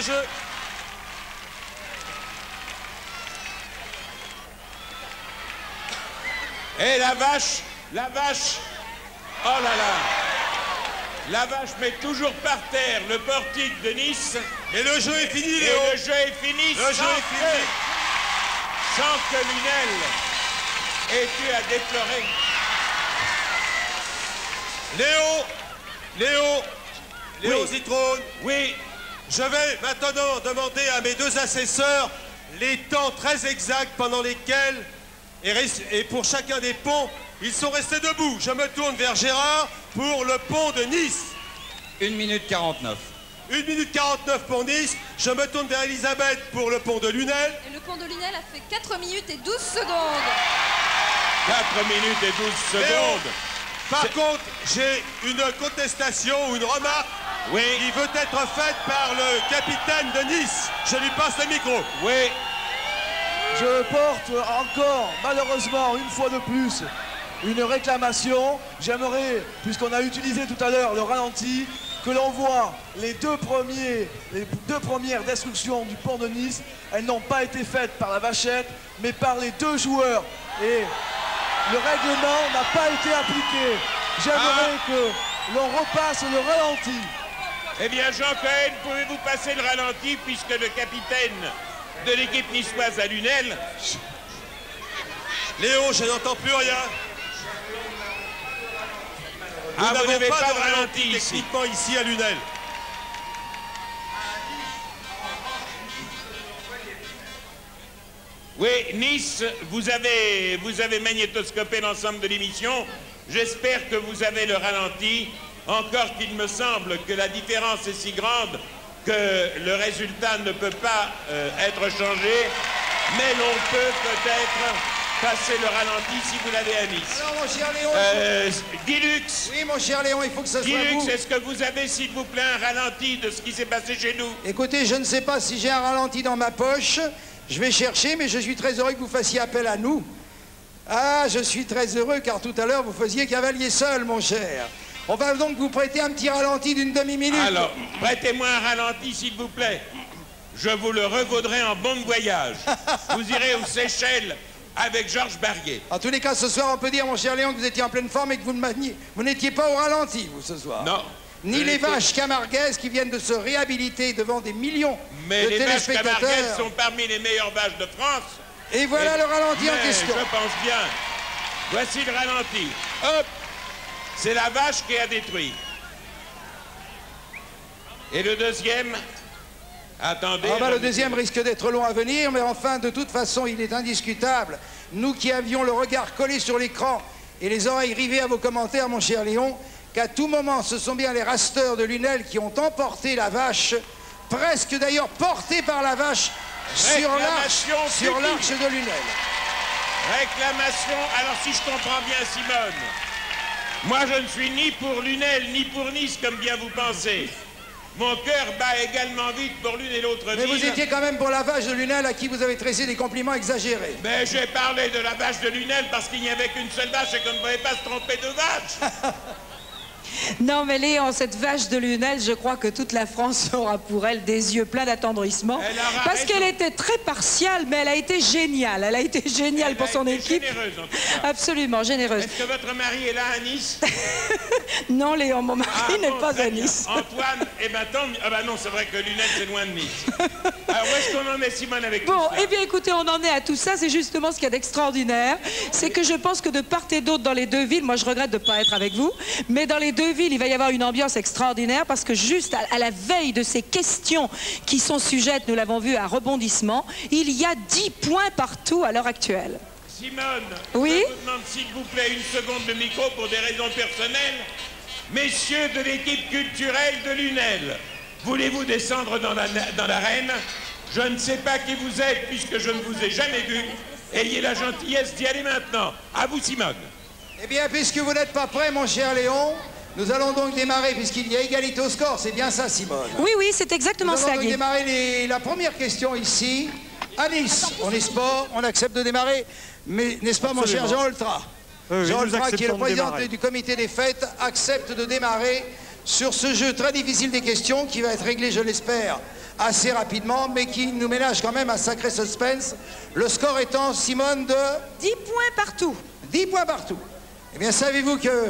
jeu. Et la vache, oh là là, la vache met toujours par terre le portique de Nice. Et le jeu est fini, Et Léo. le jeu est fini. Le jeu est fini. Sans que Lunel ait eu à déplorer. Léo Zitrone. Oui. Je vais maintenant demander à mes deux assesseurs les temps très exacts pendant lesquels, et pour chacun des ponts, ils sont restés debout. Je me tourne vers Gérard pour le pont de Nice. 1 minute 49. 1 minute 49 pour Nice. Je me tourne vers Elisabeth pour le pont de Lunel. Et le pont de Lunel a fait 4 minutes et 12 secondes. 4 minutes et 12 secondes. Par contre, j'ai une contestation ou une remarque qui veut être faite par le capitaine de Nice. Je lui passe le micro. Oui. Je porte encore, malheureusement, une fois de plus, une réclamation. J'aimerais, puisqu'on a utilisé tout à l'heure le ralenti, que l'on voit les deux premières destructions du pont de Nice. Elles n'ont pas été faites par la vachette, mais par les deux joueurs. Et le règlement n'a pas été appliqué. J'aimerais que l'on repasse le ralenti. Eh bien, Jean Cohen, pouvez-vous passer le ralenti puisque le capitaine de l'équipe niçoise à Lunel... Léo, je n'entends plus rien. Nous vous n'avez n'avons pas de de ralenti ici. techniquement ici à Lunel. Oui, Nice, vous avez magnétoscopé l'ensemble de l'émission. J'espère que vous avez le ralenti. Encore qu'il me semble que la différence est si grande que le résultat ne peut pas être changé. Mais l'on peut peut-être passer le ralenti si vous l'avez à Nice. Alors, mon cher Léon... Guilux. Oui, mon cher Léon, il faut que ça soit Guilux, vous. est-ce que vous avez, s'il vous plaît, un ralenti de ce qui s'est passé chez nous? Écoutez, je ne sais pas si j'ai un ralenti dans ma poche. Je vais chercher, mais je suis très heureux que vous fassiez appel à nous. Ah, je suis très heureux, car tout à l'heure, vous faisiez cavalier seul, mon cher. On va donc vous prêter un petit ralenti d'une demi-minute. Alors, prêtez-moi un ralenti, s'il vous plaît. Je vous le revaudrai en bon de voyage. Vous irez aux Seychelles avec Georges Barguet. En tous les cas, ce soir, on peut dire, mon cher Léon, que vous étiez en pleine forme et que vous n'étiez pas au ralenti, vous, ce soir. Non. Ni les vaches camarguaises qui viennent de se réhabiliter devant des millions Mais de les vaches téléspectateurs. camarguaises sont parmi les meilleures vaches de France. Et voilà le ralenti en question. Je pense bien. Voici le ralenti. Hop. C'est la vache qui a détruit. Et le deuxième? Attendez. Ah bah, le deuxième risque d'être long à venir, mais enfin, de toute façon, il est indiscutable. Nous qui avions le regard collé sur l'écran et les oreilles rivées à vos commentaires, mon cher Léon, qu'à tout moment, ce sont bien les rasteurs de Lunel qui ont emporté la vache, presque d'ailleurs portée par la vache sur l'arche de Lunel. Réclamation. Alors, si je comprends bien, Simone, moi, je ne suis ni pour Lunel, ni pour Nice, comme bien vous pensez. Mon cœur bat également vite pour l'une et l'autre ville. Mais vous étiez quand même pour la vache de Lunel à qui vous avez tressé des compliments exagérés. Mais j'ai parlé de la vache de Lunel parce qu'il n'y avait qu'une seule vache et qu'on ne pouvait pas se tromper de vache. Non mais Léon, cette vache de Lunel, je crois que toute la France aura pour elle des yeux pleins d'attendrissement. Parce qu'elle était très partiale, mais elle a été géniale. Elle a été géniale pour son équipe. Généreuse, en tout cas. Absolument, généreuse. Est-ce que votre mari est là à Nice? Non Léon, mon mari n'est pas à Nice. Antoine, eh ben tant mieux. Ah ben non, c'est vrai que Lunel, c'est loin de Nice. Alors où est-ce qu'on en est, Simone, avec tout Bon, ça? eh bien écoutez, on en est à tout ça. C'est justement ce qu'il y a d'extraordinaire. C'est que je pense que de part et d'autre dans les deux villes, moi je regrette de ne pas être avec vous, mais dans les deux villes, il va y avoir une ambiance extraordinaire parce que juste à la veille de ces questions qui sont sujettes, nous l'avons vu, à rebondissement, il y a 10 points partout à l'heure actuelle. Simone, oui, je vous demande s'il vous plaît une seconde de micro pour des raisons personnelles. Messieurs de l'équipe culturelle de Lunel, voulez-vous descendre dans l'arène? Je ne sais pas qui vous êtes puisque je ne vous ai jamais vu. Ayez la gentillesse d'y aller maintenant. À vous, Simone. Eh bien, puisque vous n'êtes pas prêt, mon cher Léon, nous allons donc démarrer, puisqu'il y a égalité au score. C'est bien ça, Simone? Oui, oui, c'est exactement ça, Guy. Nous allons donc démarrer la première question ici, à Nice. On est sport, on accepte de démarrer, mais n'est-ce pas, mon cher Jean Oltra? Jean Oltra, qui est le président du comité des fêtes, accepte de démarrer sur ce jeu très difficile des questions, qui va être réglé, je l'espère, assez rapidement, mais qui nous ménage quand même un sacré suspense. Le score étant, Simone, de 10 points partout. 10 points partout. Eh bien, savez-vous que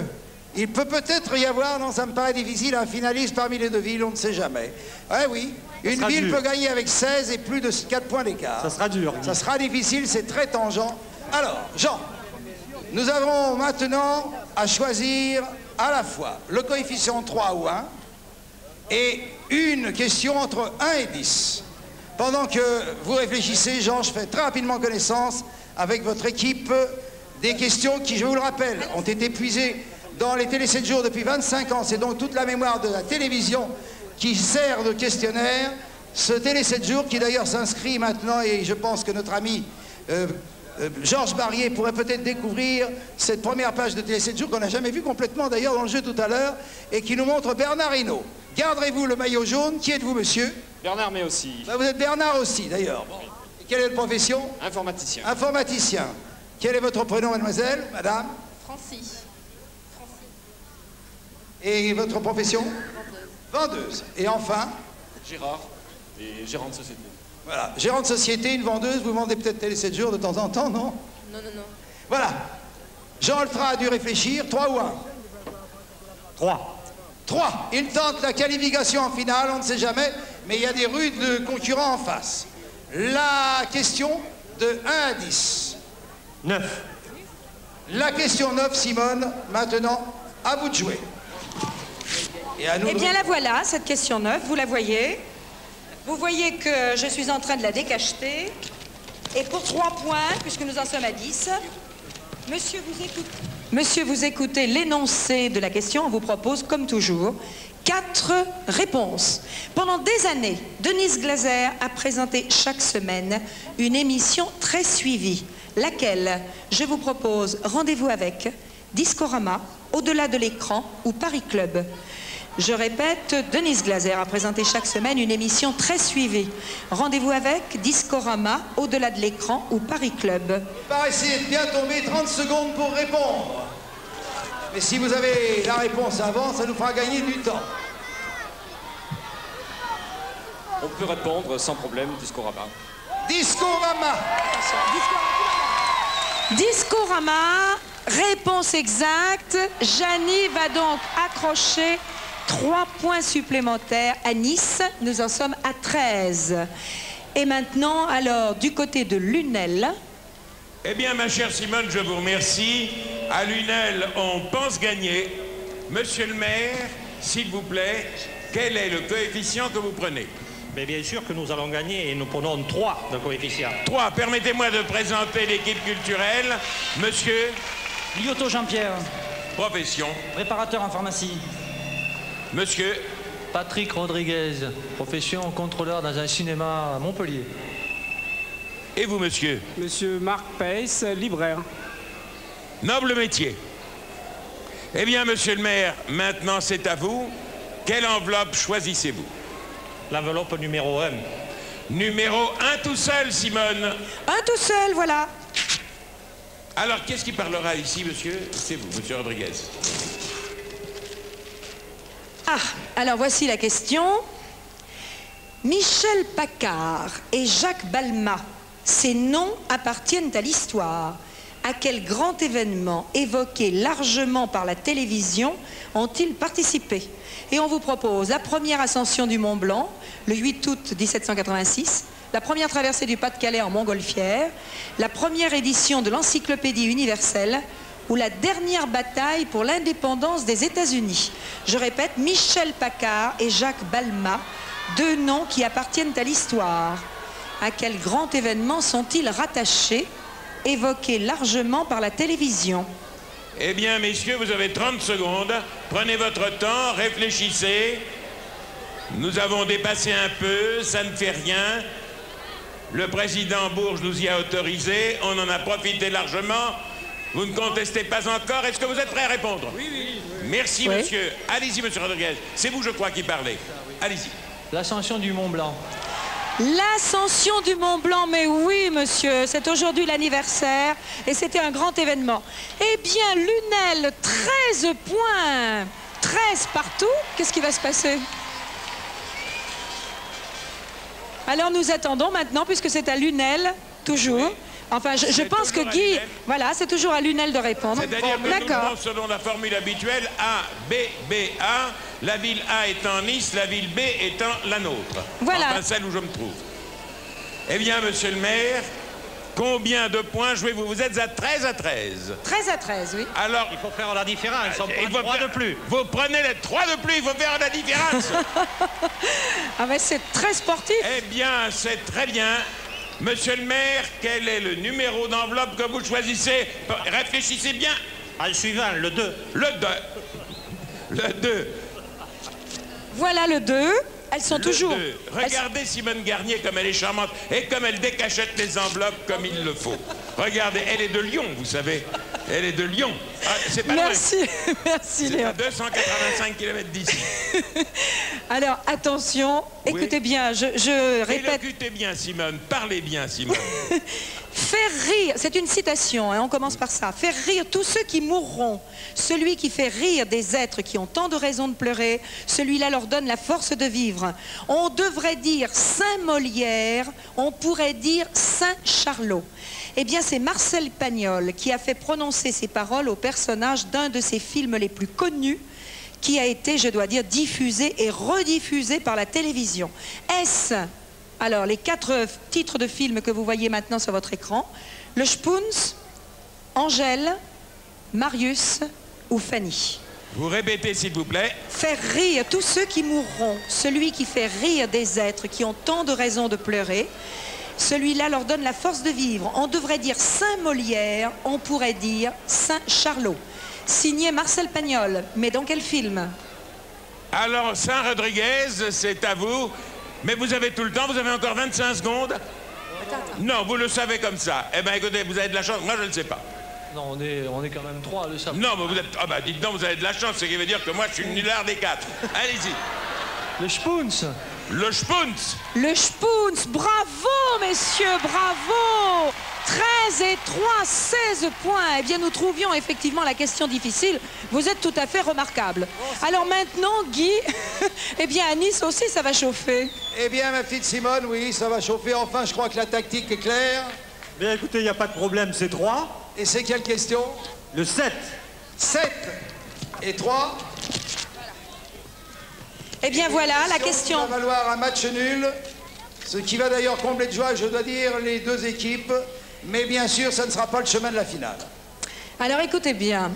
il peut peut-être y avoir, non, ça me paraît difficile, un finaliste parmi les deux villes, on ne sait jamais. Ouais, oui, une ville peut gagner avec 16 et plus de 4 points d'écart. Ça sera dur. Ça sera difficile, c'est très tangent. Alors, Jean, nous avons maintenant à choisir à la fois le coefficient 3 ou 1 et une question entre 1 et 10. Pendant que vous réfléchissez, Jean, je fais très rapidement connaissance avec votre équipe des questions qui, je vous le rappelle, ont été puisées dans les télé 7 jours depuis 25 ans. C'est donc toute la mémoire de la télévision qui sert de questionnaire. Ce télé 7 jours qui d'ailleurs s'inscrit maintenant, et je pense que notre ami Georges Barrier pourrait peut-être découvrir cette première page de télé 7 jours qu'on n'a jamais vue complètement d'ailleurs dans le jeu tout à l'heure et qui nous montre Bernard Hinault. Garderez-vous le maillot jaune? Qui êtes-vous, monsieur? Bernard, mais aussi. Vous êtes Bernard aussi, d'ailleurs. Bon. Et quelle est votre profession? Informaticien. Informaticien. Quel est votre prénom, mademoiselle? Madame? Francis. Et votre profession? Vendeuse. Et enfin? Gérard, et gérant de société. Voilà. Gérant de société, une vendeuse, vous vendez peut-être télé 7 jours de temps en temps, non? Non, non, non. Voilà. Jean Oltra a dû réfléchir. 3 ou 1? 3. 3. Il tente la qualification en finale, on ne sait jamais, mais il y a des rudes concurrents en face. La question de 1 à 10. 9. La question 9, Simone, maintenant, à vous de jouer. Et à nous Eh bien, la voilà, cette question 9, vous la voyez. Vous voyez que je suis en train de la décacheter. Et pour 3 points, puisque nous en sommes à 10, Monsieur, vous écoutez l'énoncé de la question. On vous propose, comme toujours, 4 réponses. Pendant des années, Denise Glaser a présenté chaque semaine une émission très suivie, laquelle, je vous propose, Rendez-vous avec, Discorama, Au-delà de l'écran ou Paris Club. Je répète, Denise Glaser a présenté chaque semaine une émission très suivie. Rendez-vous avec, Discorama, Au-delà de l'écran ou Paris Club. Paraissez être bien tombé, 30 secondes pour répondre. Mais si vous avez la réponse avant, ça nous fera gagner du temps. On peut répondre sans problème, Discorama. Discorama. Discorama, réponse exacte. Janie va donc accrocher 3 points supplémentaires à Nice. Nous en sommes à 13. Et maintenant, alors, du côté de Lunel. Eh bien, ma chère Simone, je vous remercie. À Lunel, on pense gagner. Monsieur le maire, s'il vous plaît, quel est le coefficient que vous prenez? Mais bien sûr que nous allons gagner et nous prenons 3 de coefficient. 3. Permettez-moi de présenter l'équipe culturelle. Monsieur? Lyoto Jean-Pierre. Profession? Préparateur en pharmacie. Monsieur? Patrick Rodriguez. Profession contrôleur dans un cinéma à Montpellier. Et vous, monsieur? Monsieur Marc Pace, libraire. Noble métier. Eh bien, monsieur le maire, maintenant c'est à vous. Quelle enveloppe choisissez-vous? L'enveloppe numéro 1. Numéro 1 tout seul, Simone. 1 tout seul, voilà. Alors, qu'est-ce qui parlera ici, monsieur? C'est vous, monsieur Rodriguez. Ah, alors voici la question. Michel Paccard et Jacques Balmat, ces noms appartiennent à l'histoire. À quel grand événement évoqué largement par la télévision ont-ils participé? Et on vous propose la première ascension du Mont Blanc, le 8 août 1786, la première traversée du Pas-de-Calais en montgolfière, la première édition de l'Encyclopédie universelle ou la dernière bataille pour l'indépendance des États-Unis. Je répète, Michel Paccard et Jacques Balmat, 2 noms qui appartiennent à l'histoire. À quel grand événement sont-ils rattachés, évoqués largement par la télévision? Eh bien, messieurs, vous avez 30 secondes. Prenez votre temps, réfléchissez. Nous avons dépassé un peu, ça ne fait rien. Le président Bourges nous y a autorisé, on en a profité largement. Vous ne contestez pas encore. Est-ce que vous êtes prêts à répondre? Oui, oui. Merci, oui. monsieur. Allez-y, monsieur Rodriguez. C'est vous, je crois, qui parlez. Allez-y. L'ascension du Mont Blanc. L'ascension du Mont Blanc, mais oui, monsieur, c'est aujourd'hui l'anniversaire et c'était un grand événement. Eh bien, Lunel, 13 points, 13 partout. Qu'est-ce qui va se passer? Alors nous attendons maintenant, puisque c'est à Lunel, toujours. Oui. Enfin, je pense que Guy... Voilà, c'est toujours à Lunel de répondre. C'est-à-dire que nous prenons selon la formule habituelle A, B, B, A. La ville A étant Nice, la ville B étant la nôtre. Voilà. Enfin, celle où je me trouve. Eh bien, monsieur le maire, combien de points jouez-vous? Vous êtes à 13 à 13. 13 à 13, oui. Alors, il faut faire la différence. Il faut 3 de plus. Vous prenez les 3 de plus, il faut faire la différence. Ah mais c'est très sportif. Eh bien, c'est très bien. Monsieur le maire, quel est le numéro d'enveloppe que vous choisissez? Réfléchissez bien. Ah, le suivant, le 2. Le 2. Le 2. Voilà le 2. Elles sont toujours... Regardez Simone Garnier comme elle est charmante et comme elle décachette les enveloppes comme il le faut. Regardez, elle est de Lyon, vous savez. Elle est de Lyon. Ah, c'est pas merci, loin. Merci Léon. C'est à 285 km d'ici. Alors, attention, écoutez bien, je répète... Écoutez bien, Simone, parlez bien, Simone. Faire rire, c'est une citation, hein, on commence par ça. Faire rire tous ceux qui mourront. Celui qui fait rire des êtres qui ont tant de raisons de pleurer, celui-là leur donne la force de vivre. On devrait dire Saint Molière, on pourrait dire Saint Charlot. Eh bien, c'est Marcel Pagnol qui a fait prononcer ces paroles au personnage d'un de ses films les plus connus, qui a été, je dois dire, diffusé et rediffusé par la télévision. Est-ce... Alors, les 4 titres de films que vous voyez maintenant sur votre écran, le Spoons, Angèle, Marius ou Fanny. Vous répétez, s'il vous plaît. Faire rire tous ceux qui mourront, celui qui fait rire des êtres qui ont tant de raisons de pleurer, celui-là leur donne la force de vivre. On devrait dire Saint Molière, on pourrait dire Saint Charlot. Signé Marcel Pagnol, mais dans quel film? Alors, Saint Rodriguez, c'est à vous. Mais vous avez tout le temps, vous avez encore 25 secondes. Non, vous le savez comme ça. Eh bien, écoutez, vous avez de la chance, moi je ne le sais pas. Non, on est quand même 3 à le savoir. Non, mais vous êtes... Ah bah dites donc, vous avez de la chance, ce qui veut dire que moi je suis le nullard des 4. Allez-y. Le Spoons. Le Spoons. Le Spoons, bravo messieurs, bravo. 13 et 3, 16 points. Eh bien, nous trouvions effectivement la question difficile. Vous êtes tout à fait remarquable. Alors maintenant, Guy, eh bien, à Nice aussi, ça va chauffer. Eh bien, ma petite Simone, oui, ça va chauffer. Enfin, je crois que la tactique est claire. Bien, écoutez, il n'y a pas de problème, c'est 3. Et c'est quelle question? Le 7. 7 et 3. Eh bien, voilà la question. Il va valoir un match nul, ce qui va d'ailleurs combler de joie, je dois dire, les 2 équipes. Mais bien sûr, ça ne sera pas le chemin de la finale. Alors écoutez bien,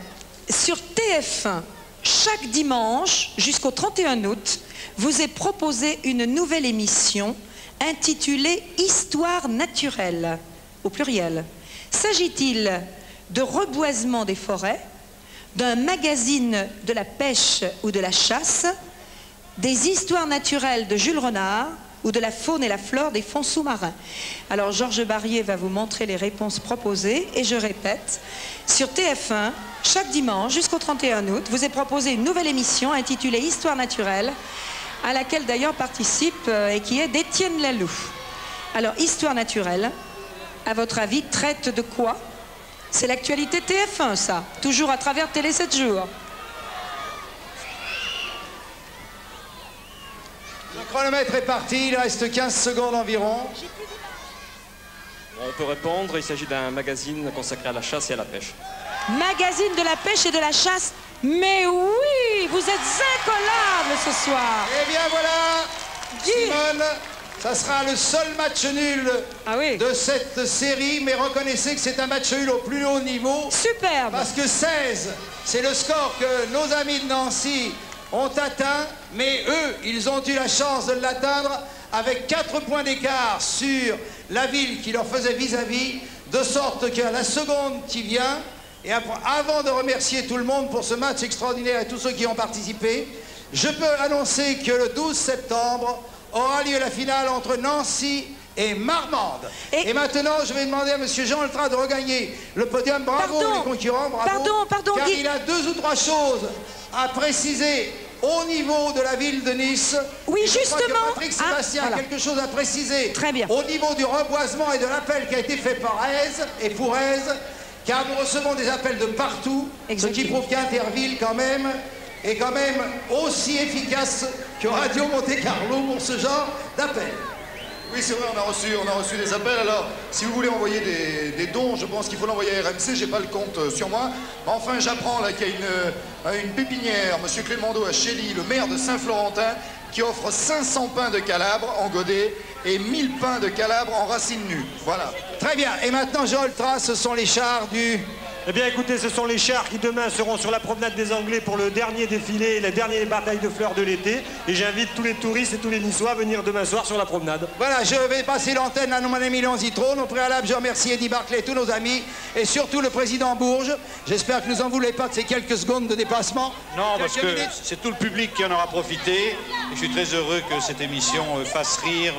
sur TF1, chaque dimanche jusqu'au 31 août, vous est proposée une nouvelle émission intitulée « Histoire naturelle », au pluriel. S'agit-il de reboisement des forêts, d'un magazine de la pêche ou de la chasse, des histoires naturelles de Jules Renard ou de la faune et la flore des fonds sous-marins? Alors Georges Barrier va vous montrer les réponses proposées et je répète, sur TF1, chaque dimanche jusqu'au 31 août, vous est proposée une nouvelle émission intitulée Histoire naturelle, à laquelle d'ailleurs participe et qui est d'Étienne Laloux. Alors Histoire naturelle, à votre avis, traite de quoi? C'est l'actualité TF1 ça, toujours à travers Télé 7 jours. Le chronomètre est parti, il reste 15 secondes environ. On peut répondre, il s'agit d'un magazine consacré à la chasse et à la pêche. Magazine de la pêche et de la chasse. Mais oui, vous êtes incollable ce soir. Eh bien voilà, Simone, ça sera le seul match nul de cette série, mais reconnaissez que c'est un match nul au plus haut niveau. Superbe. Parce que 16, c'est le score que nos amis de Nancy ont atteint, mais eux, ils ont eu la chance de l'atteindre avec 4 points d'écart sur la ville qui leur faisait vis-à-vis, de sorte que la seconde qui vient, et après, avant de remercier tout le monde pour ce match extraordinaire et tous ceux qui ont participé, je peux annoncer que le 12 septembre aura lieu la finale entre Nancy et Marmande. Et maintenant, je vais demander à M. Jean Ultra de regagner le podium. Bravo les concurrents, bravo. Car il a 2 ou 3 choses à préciser au niveau de la ville de Nice. Oui, justement. Patrick Sébastien a quelque chose à préciser. Très bien. Au niveau du reboisement et de l'appel qui a été fait par Aise et pour Aise, car nous recevons des appels de partout, ce qui prouve qu'Interville, quand même, est quand même aussi efficace que Radio Monte Carlo pour ce genre d'appel. Oui, c'est vrai, on a reçu des appels. Alors, si vous voulez envoyer des dons, je pense qu'il faut l'envoyer à RMC. J'ai pas le compte sur moi. Enfin, j'apprends là qu'il y a une pépinière, Monsieur Clémendo à Chély, le maire de Saint-Florentin, qui offre 500 pains de Calabre en godet et 1000 pains de Calabre en racines nues. Voilà. Très bien. Et maintenant, Jean Ultra, ce sont les chars du... Eh bien écoutez, ce sont les chars qui demain seront sur la promenade des Anglais pour le dernier défilé et la dernière bataille de fleurs de l'été. Et j'invite tous les touristes et tous les Niçois à venir demain soir sur la promenade. Voilà, je vais passer l'antenne à mon ami Léon Zitrone. Au préalable, je remercie Eddie Barclay, tous nos amis, et surtout le président Bourges. J'espère que nous en voulez pas de ces quelques secondes de déplacement. Non, parce que c'est tout le public qui en aura profité. Et je suis très heureux que cette émission fasse rire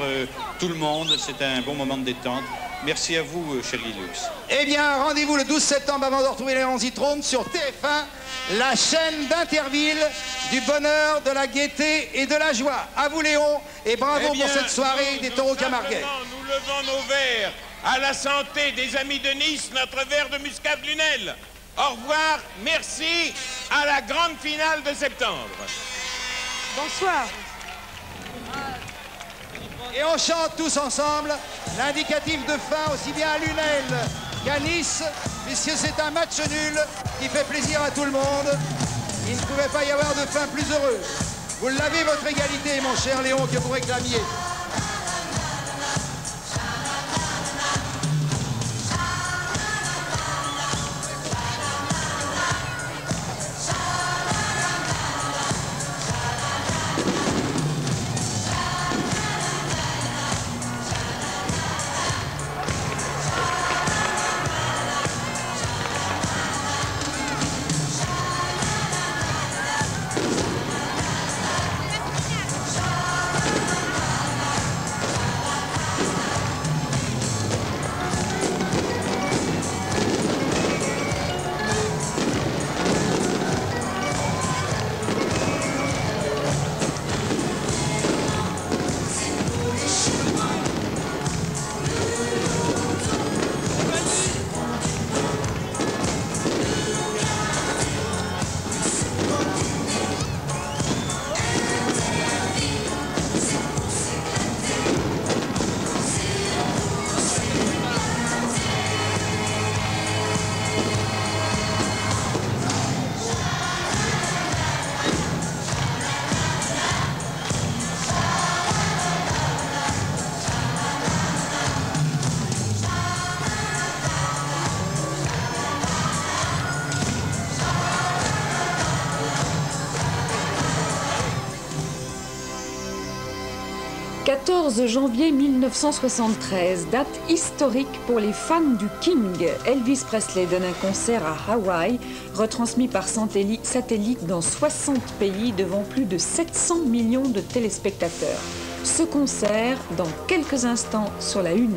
tout le monde. C'est un bon moment de détente. Merci à vous, Chérie Lux. Eh bien, rendez-vous le 12 septembre avant de retrouver Léon Zitrone sur TF1, la chaîne d'Interville, du bonheur, de la gaieté et de la joie. À vous, Léon, et bravo pour cette soirée des taureaux camarguais. Nous levons nos verres à la santé des amis de Nice, notre verre de muscat Lunel. Au revoir, merci, à la grande finale de septembre. Bonsoir. Et on chante tous ensemble l'indicatif de fin aussi bien à Lunel qu'à Nice, puisque c'est un match nul qui fait plaisir à tout le monde. Il ne pouvait pas y avoir de fin plus heureuse. Vous l'avez, votre égalité, mon cher Léon, que vous réclamiez. « 14 janvier 1973, date historique pour les fans du King. Elvis Presley donne un concert à Hawaï, retransmis par satellite dans 60 pays devant plus de 700 millions de téléspectateurs. Ce concert, dans quelques instants sur la Une.